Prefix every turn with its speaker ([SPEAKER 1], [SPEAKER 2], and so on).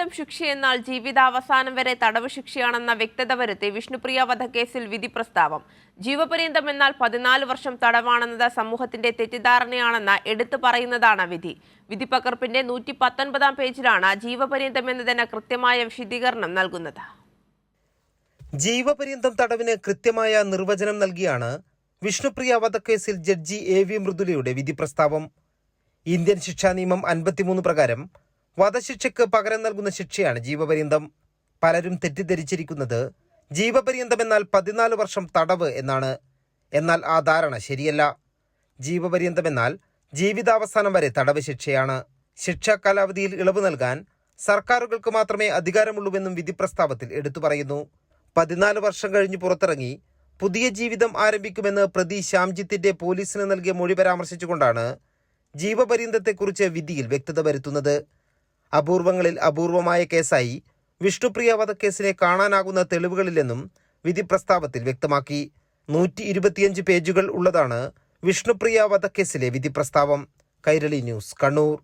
[SPEAKER 1] ജീവപര്യന്തം ശിക്ഷയെന്നാൽ ജീവിതാവസാനം വരെ തടവ് ശിക്ഷയാണെന്ന വ്യക്തത വരുത്തി വിഷ്ണുപ്രിയ വധക്കേസിൽ വിധി പ്രസ്താവം. ജീവപര്യന്തം എന്നാൽ 14 വർഷം തടവാണെന്നത് സമൂഹത്തിന്റെ തെറ്റിദ്ധാരണയാണെന്ന് എടുത്തു പറയുന്നതാണ് വിധി. വിധിപ്പകർപ്പിന്റെ 119 പേജിലാണ് ജീവപര്യന്തം എന്നതിന് കൃത്യമായ വിശദീകരണം നൽകുന്നത്.
[SPEAKER 2] ജീവപര്യന്തം തടവിന് കൃത്യമായ നിർവചനം നൽകിയാണ് വിഷ്ണുപ്രിയ വധക്കേസിൽ ജഡ്ജി AV മൃദുലയുടെ വിധി പ്രസ്താവം. ഇന്ത്യൻ ശിക്ഷാ നിയമം 53 പ്രകാരം വധശിക്ഷയ്ക്ക് പകരം നൽകുന്ന ശിക്ഷയാണ് ജീവപര്യന്തം. പലരും തെറ്റിദ്ധരിച്ചിരിക്കുന്നത് ജീവപര്യന്തം എന്നാൽ 14 വർഷം തടവ് എന്നാണ്. എന്നാൽ ആ ധാരണ ശരിയല്ല. ജീവപര്യന്തം എന്നാൽ ജീവിതാവസാനം വരെ തടവ് ശിക്ഷയാണ്. ശിക്ഷാ കാലാവധിയിൽ ഇളവ് നൽകാൻ സർക്കാരുകൾക്ക് മാത്രമേ അധികാരമുള്ളൂവെന്നും വിധി പ്രസ്താവത്തിൽ എടുത്തു പറയുന്നു. 14 വർഷം കഴിഞ്ഞ് പുറത്തിറങ്ങി പുതിയ ജീവിതം ആരംഭിക്കുമെന്ന് പ്രതി ശ്യാംജിത്തിന്റെ പോലീസിന് നൽകിയ മൊഴി പരാമർശിച്ചുകൊണ്ടാണ് ജീവപര്യന്തത്തെക്കുറിച്ച് വിധിയിൽ വ്യക്തത വരുത്തുന്നത്. അപൂർവങ്ങളിൽ അപൂർവമായ കേസായി വിഷ്ണുപ്രിയ വധക്കേസിനെ കാണാനാകുന്ന തെളിവുകളില്ലെന്നും വിധി പ്രസ്താവത്തിൽ വ്യക്തമാക്കി. 125 പേജുകൾ ഉള്ളതാണ് വിഷ്ണുപ്രിയ വധക്കേസിലെ വിധി പ്രസ്താവം. കൈരളി ന്യൂസ്, കണ്ണൂർ.